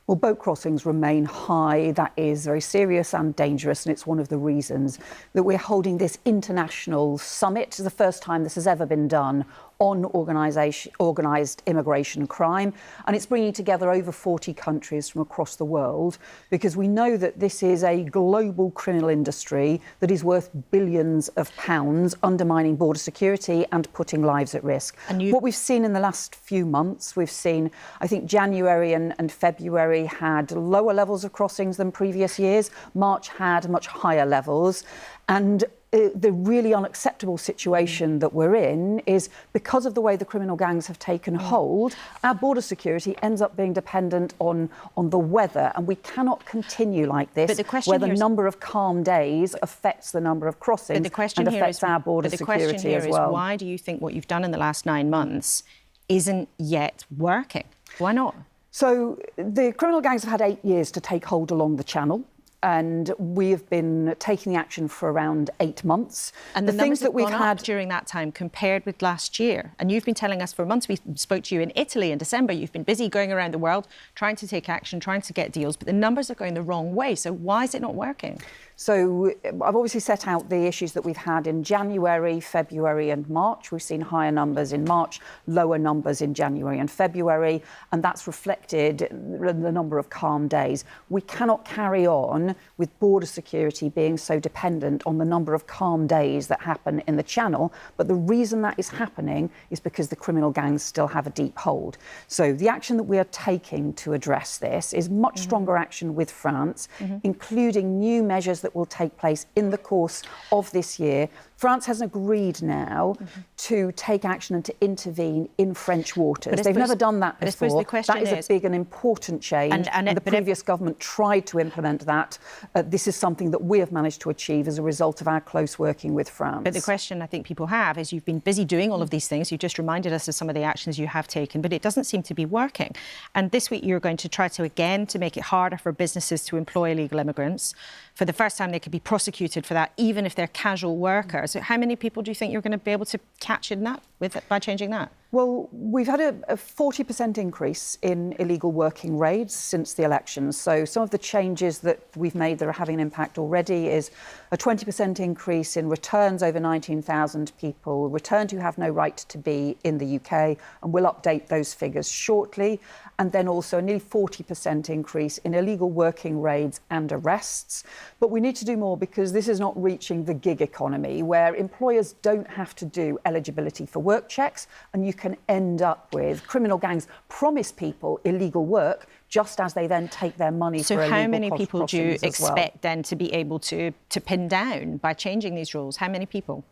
Well, boat crossings remain high. That is very serious and dangerous, and it's one of the reasons that we're holding this international summit. It's the first time this has ever been done on organised immigration crime, and it's bringing together over 40 countries from across the world, because we know that this is a global criminal industry that is worth billions of pounds, undermining border security and putting lives at risk. And what we've seen in the last few months, we've seen, I think January and February had lower levels of crossings than previous years. March had much higher levels. And the really unacceptable situation that we're in is because of the way the criminal gangs have taken hold, our border security ends up being dependent on the weather, and we cannot continue like this, where the number of calm days affects the number of crossings and affects our border security as well. Why do you think what you've done in the last 9 months isn't yet working? Why not? So the criminal gangs have had 8 years to take hold along the channel, and we have been taking the action for around 8 months. And the things that we've had during that time compared with last year. And you've been telling us for months, we spoke to you in Italy in December, you've been busy going around the world, trying to take action, trying to get deals, but the numbers are going the wrong way. So why is it not working? So I've obviously set out the issues that we've had in January, February and March. We've seen higher numbers in March, lower numbers in January and February, and that's reflected in the number of calm days. We cannot carry on with border security being so dependent on the number of calm days that happen in the Channel, but the reason that is happening is because the criminal gangs still have a deep hold. So the action that we are taking to address this is much stronger action with France, including new measures that will take place in the course of this year. France has agreed now to take action and to intervene in French waters. They've never done that before. That is a big and important change, and the previous government tried to implement that. This is something that we have managed to achieve as a result of our close working with France. But the question I think people have is, you've been busy doing all of these things. You've just reminded us of some of the actions you have taken, but it doesn't seem to be working. And this week you're going to try to, again, to make it harder for businesses to employ illegal immigrants. For the first time, they could be prosecuted for that, even if they're casual workers. How many people do you think you're going to be able to catch in that by changing that? Well, we've had a 40% increase in illegal working raids since the elections. So some of the changes that we've made that are having an impact already is a 20% increase in returns, over 19,000 people returned who have no right to be in the UK, and we'll update those figures shortly. And then also a nearly 40% increase in illegal working raids and arrests. But we need to do more, because this is not reaching the gig economy, where employers don't have to do eligibility for work checks, and you can end up with criminal gangs promise people illegal work just as they then take their money for illegal crossings. So how many people do you expect then to be able to pin down by changing these rules? How many people?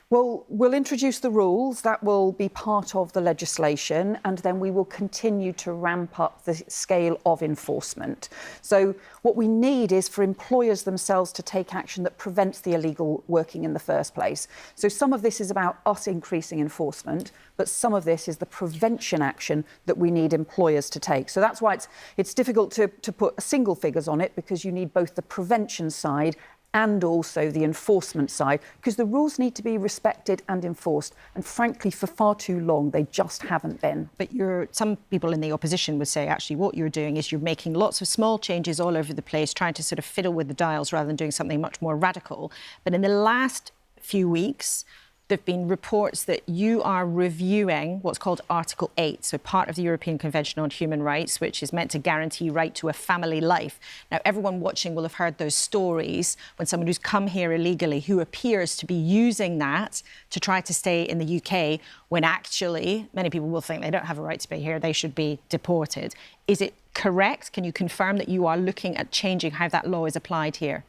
Well, we'll introduce the rules. That will be part of the legislation, and then we will continue to ramp up the scale of enforcement. So what we need is for employers themselves to take action that prevents the illegal working in the first place. So some of this is about us increasing enforcement, but some of this is the prevention action that we need employers to take. So that's why it's difficult to put single figures on it, because you need both the prevention side and also the enforcement side, because the rules need to be respected and enforced. And frankly, for far too long, they just haven't been. But some people in the opposition would say, actually, what you're doing is you're making lots of small changes all over the place, trying to sort of fiddle with the dials rather than doing something much more radical. But in the last few weeks, there have been reports that you are reviewing what's called Article 8, so part of the European Convention on Human Rights, which is meant to guarantee right to a family life. Now, everyone watching will have heard those stories when someone who's come here illegally, who appears to be using that to try to stay in the UK, when actually many people will think they don't have a right to be here, they should be deported. Is it correct? Can you confirm that you are looking at changing how that law is applied here?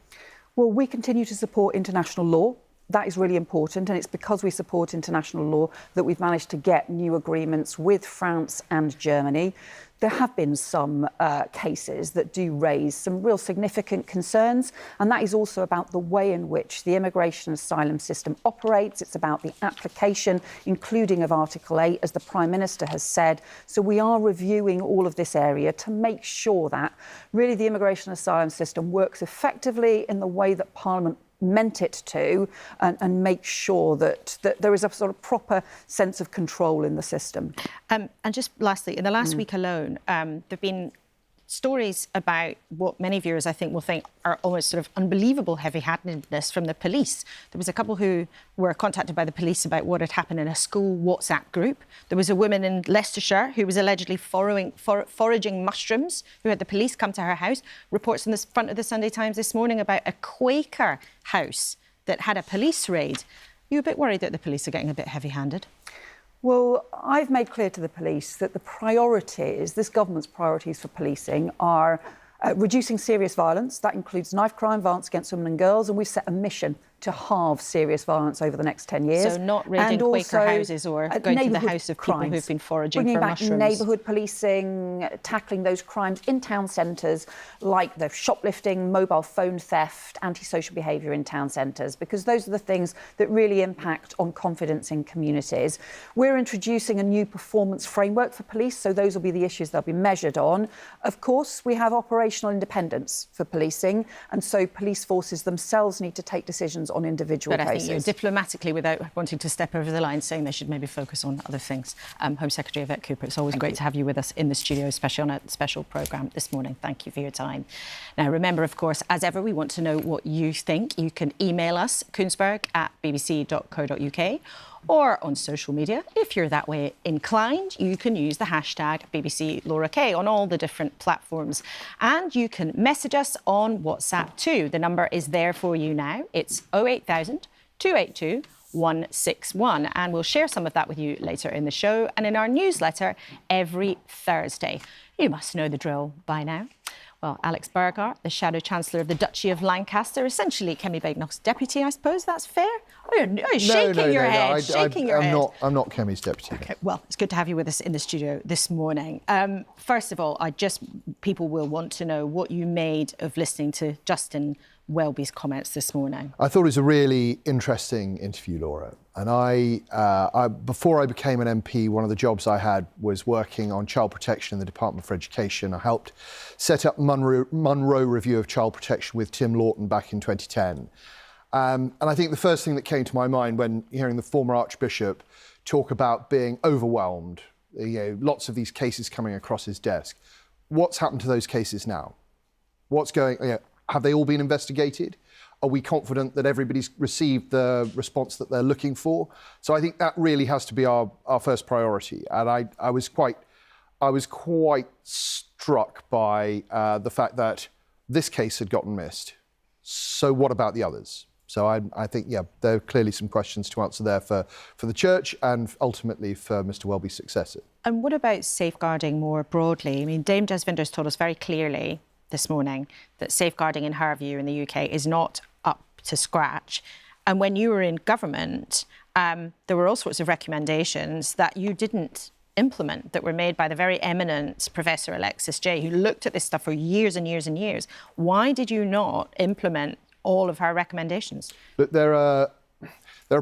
Well, we continue to support international law. That is really important, and it's because we support international law that we've managed to get new agreements with France and Germany. There have been some cases that do raise some real significant concerns, and that is also about the way in which the immigration asylum system operates. It's about the application, including of Article 8, as the Prime Minister has said. So we are reviewing all of this area to make sure that really the immigration asylum system works effectively in the way that Parliament meant it to, and make sure that there is a sort of proper sense of control in the system. And just lastly, in the last week alone, there have been stories about what many viewers, I think, will think are almost sort of unbelievable heavy-handedness from the police. There was a couple who were contacted by the police about what had happened in a school WhatsApp group. There was a woman in Leicestershire who was allegedly foraging mushrooms, who had the police come to her house. Reports on the front of the Sunday Times this morning about a Quaker house that had a police raid. Are you a bit worried that the police are getting a bit heavy-handed? Well, I've made clear to the police that the priorities, this government's priorities for policing, are reducing serious violence. That includes knife crime, violence against women and girls, and we've set a mission to halve serious violence over the next 10 years. So not raiding Quaker houses or going to the house of people who've been foraging for mushrooms. Bringing back neighbourhood policing, tackling those crimes in town centres, like the shoplifting, mobile phone theft, antisocial behaviour in town centres, because those are the things that really impact on confidence in communities. We're introducing a new performance framework for police, so those will be the issues they'll be measured on. Of course, we have operational independence for policing, and so police forces themselves need to take decisions on individual cases. But I think you're diplomatically, without wanting to step over the line, saying they should maybe focus on other things. Home Secretary Yvette Cooper, it's always great to have you with us in the studio, especially on a special programme this morning. Thank you for your time. Now, remember, of course, as ever, we want to know what you think. You can email us, kuenssberg@bbc.co.uk, or on social media. If you're that way inclined, you can use the hashtag BBC Laura K on all the different platforms. And you can message us on WhatsApp too. The number is there for you now. It's 08000 282 161, and we'll share some of that with you later in the show and in our newsletter every Thursday. You must know the drill by now. Well, Alex Burghart, the Shadow Chancellor of the Duchy of Lancaster, essentially Kemi Badenoch's deputy, I suppose that's fair? Oh, you're shaking your head, I'm not Kemi's deputy. Okay, well, it's good to have you with us in the studio this morning. First of all, people will want to know what you made of listening to Justin Welby's comments this morning. I thought it was a really interesting interview, Laura. And I before I became an MP, one of the jobs I had was working on child protection in the Department for Education. I helped set up Monroe Review of Child Protection with Tim Lawton back in 2010. And I think the first thing that came to my mind when hearing the former Archbishop talk about being overwhelmed, lots of these cases coming across his desk. What's happened to those cases now? Have they all been investigated? Are we confident that everybody's received the response that they're looking for? So I think that really has to be our first priority. And I was quite struck by the fact that this case had gotten missed. So what about the others? So I think, there are clearly some questions to answer there for the Church and ultimately for Mr Welby's successor. And what about safeguarding more broadly? I mean, Dame Desvinder's told us very clearly this morning that safeguarding, in her view, in the UK is not up to scratch. And when you were in government, there were all sorts of recommendations that you didn't implement that were made by the very eminent Professor Alexis Jay, who looked at this stuff for years and years and years. Why did you not implement all of her recommendations? But there are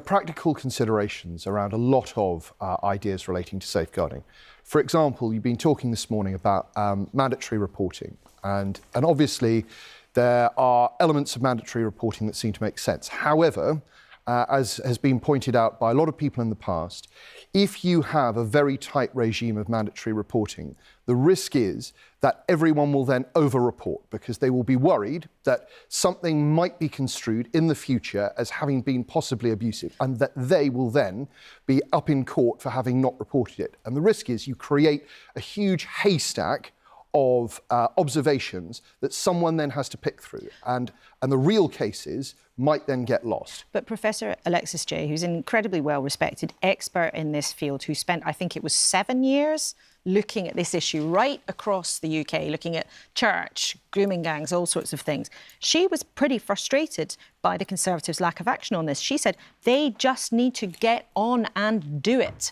practical considerations around a lot of ideas relating to safeguarding. For example, you've been talking this morning about mandatory reporting. And obviously, there are elements of mandatory reporting that seem to make sense. However, as has been pointed out by a lot of people in the past, if you have a very tight regime of mandatory reporting, the risk is that everyone will then over-report because they will be worried that something might be construed in the future as having been possibly abusive and that they will then be up in court for having not reported it. And the risk is you create a huge haystack of observations that someone then has to pick through. And the real cases might then get lost. But Professor Alexis Jay, who's an incredibly well-respected expert in this field, who spent, I think it was 7 years, looking at this issue right across the UK, looking at church, grooming gangs, all sorts of things. She was pretty frustrated by the Conservatives' lack of action on this. She said they just need to get on and do it.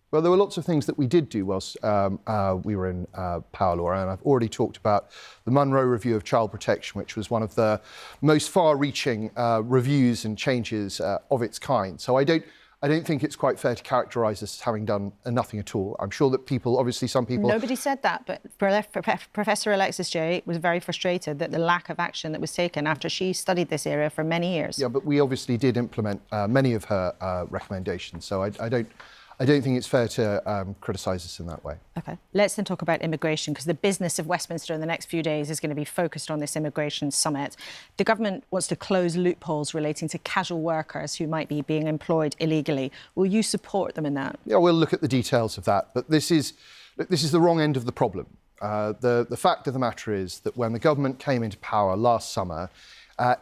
Well, there were lots of things that we did do whilst we were in power, Laura, and I've already talked about the Munro Review of Child Protection, which was one of the most far-reaching reviews and changes of its kind. So I don't think it's quite fair to characterise us as having done nothing at all. I'm sure that people, obviously some people... Nobody said that, but Professor Alexis Jay was very frustrated that the lack of action that was taken after she studied this area for many years. Yeah, but we obviously did implement many of her recommendations, so I don't think it's fair to criticise us in that way. OK. Let's then talk about immigration, because the business of Westminster in the next few days is going to be focused on this immigration summit. The government wants to close loopholes relating to casual workers who might be being employed illegally. Will you support them in that? Yeah, we'll look at the details of that. But this is the wrong end of the problem. The fact of the matter is that when the government came into power last summer,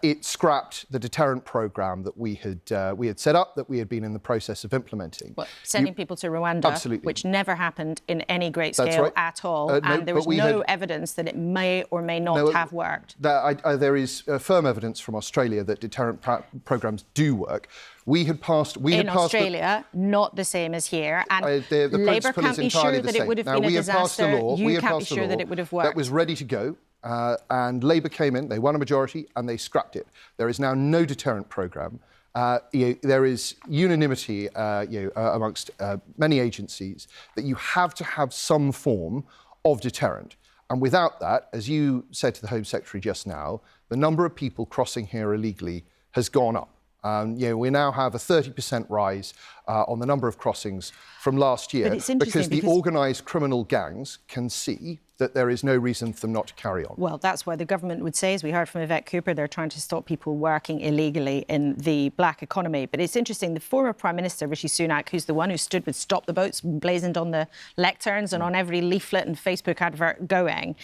it scrapped the deterrent programme that we had set up, that we had been in the process of implementing. Well, sending people to Rwanda, absolutely, which never happened in any great scale at all, and there was no evidence that it may or may not have worked. There is firm evidence from Australia that deterrent programmes do work. In Australia, not the same as here, and Labour can't be sure that it would have been a disaster. You can't be sure that it would have worked. That was ready to go. And Labour came in, they won a majority, and they scrapped it. There is now no deterrent programme. There is unanimity amongst many agencies that you have to have some form of deterrent. And without that, as you said to the Home Secretary just now, the number of people crossing here illegally has gone up. We now have a 30% rise on the number of crossings from last year because the organised criminal gangs can see that there is no reason for them not to carry on. Well, that's why the government would say, as we heard from Yvette Cooper, they're trying to stop people working illegally in the black economy. But it's interesting, the former Prime Minister, Rishi Sunak, who's the one who stood with Stop the Boats blazoned on the lecterns and on every leaflet and Facebook advert going,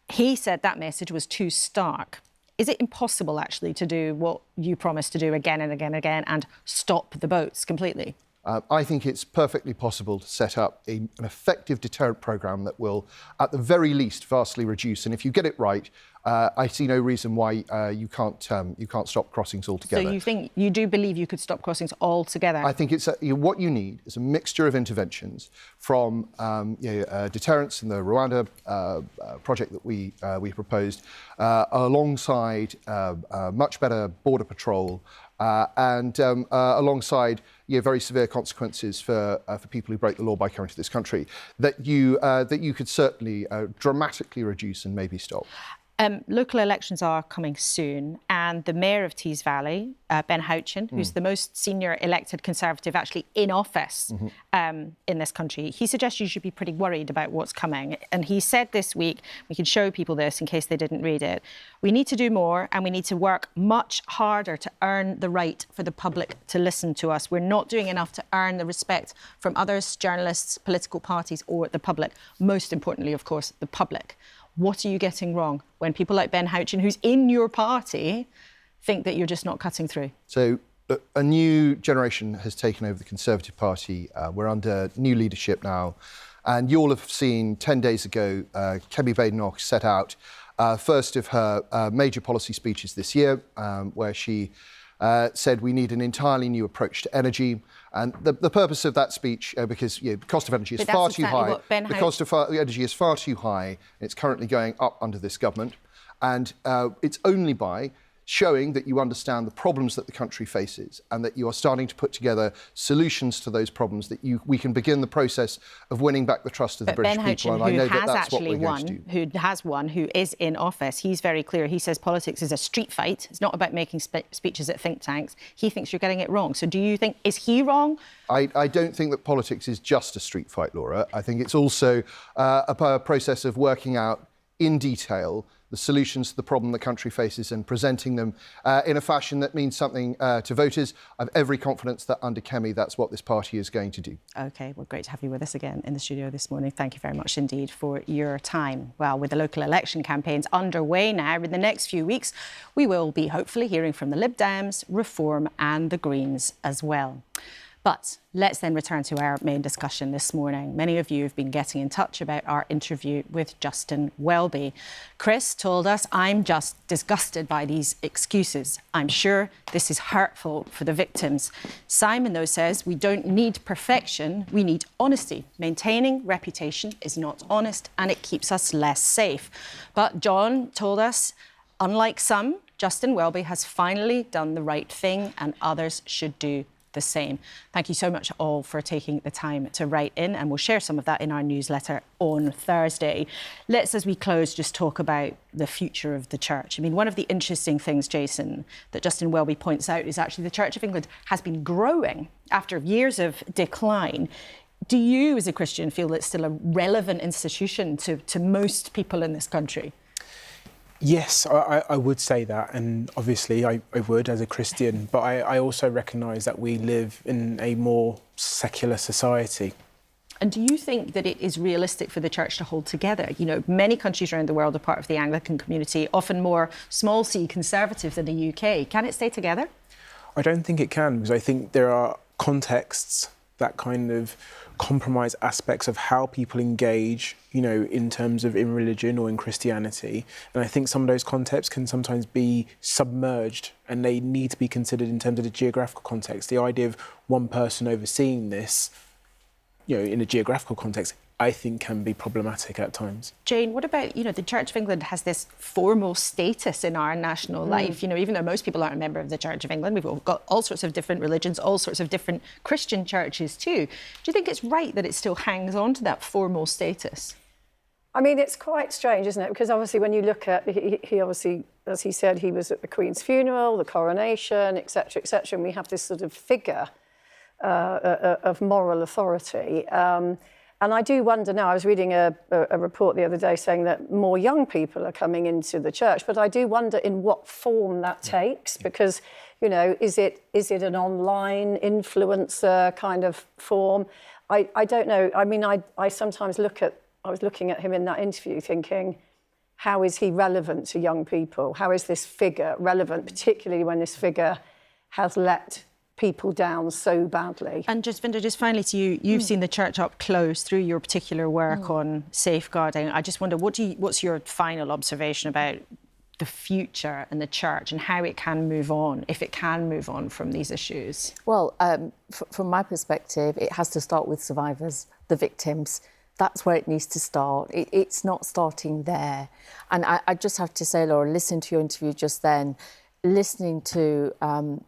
he said that message was too stark. Is it impossible, actually, to do what you promised to do again and again and again and stop the boats completely? I think it's perfectly possible to set up an effective deterrent programme that will, at the very least, vastly reduce. And if you get it right, I see no reason why you can't stop crossings altogether. So you do believe you could stop crossings altogether? I think it's what you need is a mixture of interventions from deterrence in the Rwanda project that we proposed, alongside much better border patrol. And alongside very severe consequences for people who break the law by coming to this country, that you could certainly dramatically reduce and maybe stop. Local elections are coming soon, and the Mayor of Tees Valley, Ben Houchen, who's the most senior elected Conservative actually in office in this country, he suggests you should be pretty worried about what's coming. And he said this week, we can show people this in case they didn't read it, we need to do more and we need to work much harder to earn the right for the public to listen to us. We're not doing enough to earn the respect from others, journalists, political parties or the public. Most importantly, of course, the public. What are you getting wrong when people like Ben Houchen, who's in your party, think that you're just not cutting through? So a new generation has taken over the Conservative Party. We're under new leadership now. And you all have seen 10 days ago, Kemi Badenoch set out first of her major policy speeches this year, where she said we need an entirely new approach to energy. And the purpose of that speech, because the cost of energy is far too high. The cost of energy is far too high. It's currently going up under this government. And it's only by showing that you understand the problems that the country faces and that you are starting to put together solutions to those problems, that we can begin the process of winning back the trust of the British people. And I know that that's what we're going to do. Who has won, who is in office, he's very clear. He says politics is a street fight. It's not about making speeches at think tanks. He thinks you're getting it wrong. So do you think, is he wrong? I don't think that politics is just a street fight, Laura. I think it's also a process of working out in detail the solutions to the problem the country faces and presenting them in a fashion that means something to voters. I have every confidence that under Kemi, that's what this party is going to do. OK, well, great to have you with us again in the studio this morning. Thank you very much indeed for your time. Well, with the local election campaigns underway now, in the next few weeks, we will be hopefully hearing from the Lib Dems, Reform and the Greens as well. But let's then return to our main discussion this morning. Many of you have been getting in touch about our interview with Justin Welby. Chris told us, I'm just disgusted by these excuses. I'm sure this is hurtful for the victims. Simon, though, says we don't need perfection, we need honesty. Maintaining reputation is not honest and it keeps us less safe. But John told us, unlike some, Justin Welby has finally done the right thing and others should do the same. Thank you so much all for taking the time to write in, and we'll share some of that in our newsletter on Thursday. Let's, as we close, just talk about the future of the church. I mean, one of the interesting things, Jason, that Justin Welby points out is actually the Church of England has been growing after years of decline. Do you, as a Christian, feel it's still a relevant institution to most people in this country? Yes, I would say that, and obviously I would as a Christian, but I also recognise that we live in a more secular society. And do you think that it is realistic for the church to hold together? You know, many countries around the world are part of the Anglican community, often more small c conservative than the UK. Can it stay together? I don't think it can, because I think there are contexts that kind of compromise aspects of how people engage, you know, in terms of in religion or in Christianity. And I think some of those contexts can sometimes be submerged and they need to be considered in terms of the geographical context. The idea of one person overseeing this, you know, in a geographical context, I think can be problematic at times. Jane, what about, you know, the Church of England has this formal status in our national life. You know, even though most people aren't a member of the Church of England, we've all got all sorts of different religions, all sorts of different Christian churches too. Do you think it's right that it still hangs on to that formal status? I mean, it's quite strange, isn't it? Because obviously when you look at, he obviously, as he said, he was at the Queen's funeral, the coronation, etc., and we have this sort of figure of moral authority. And I do wonder now, I was reading a report the other day saying that more young people are coming into the church, but I do wonder in what form that takes, because, you know, is it an online influencer kind of form? I don't know. I mean, I sometimes I was looking at him in that interview thinking, how is he relevant to young people? How is this figure relevant, particularly when this figure has let people down so badly? And just, Vinda, just finally to you, you've seen the church up close through your particular work on safeguarding. I just wonder, what's your final observation about the future and the church and how it can move on, if it can move on from these issues? Well, from my perspective, it has to start with survivors, the victims. That's where it needs to start. It's not starting there. And I just have to say, Laura, listen to your interview just then, listening to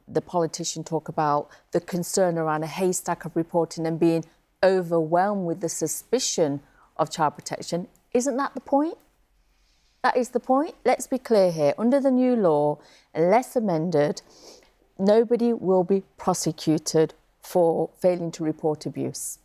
the politician talk about the concern around a haystack of reporting and being overwhelmed with the suspicion of child protection. Isn't that the point? That is the point. Let's be clear here. Under the new law, unless amended, nobody will be prosecuted for failing to report abuse.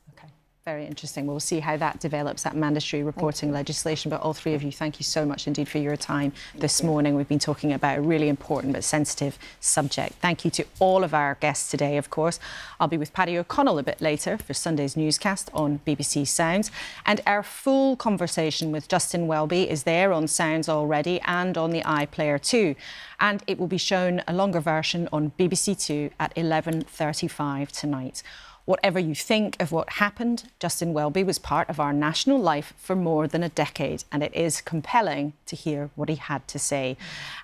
Very interesting. We'll see how that develops, that mandatory reporting legislation. But all three of you, thank you so much indeed for your time this morning. We've been talking about a really important but sensitive subject. Thank you to all of our guests today, of course. I'll be with Paddy O'Connell a bit later for Sunday's newscast on BBC Sounds. And our full conversation with Justin Welby is there on Sounds already and on the iPlayer too. And it will be shown a longer version on BBC Two at 11:35 tonight. Whatever you think of what happened, Justin Welby was part of our national life for more than a decade, and it is compelling to hear what he had to say.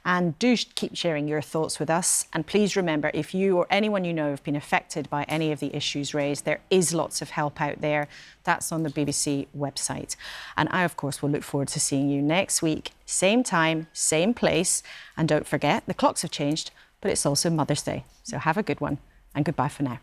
And do keep sharing your thoughts with us. And please remember, if you or anyone you know have been affected by any of the issues raised, there is lots of help out there. That's on the BBC website. And I, of course, will look forward to seeing you next week, same time, same place. And don't forget, the clocks have changed, but it's also Mother's Day. So have a good one, and goodbye for now.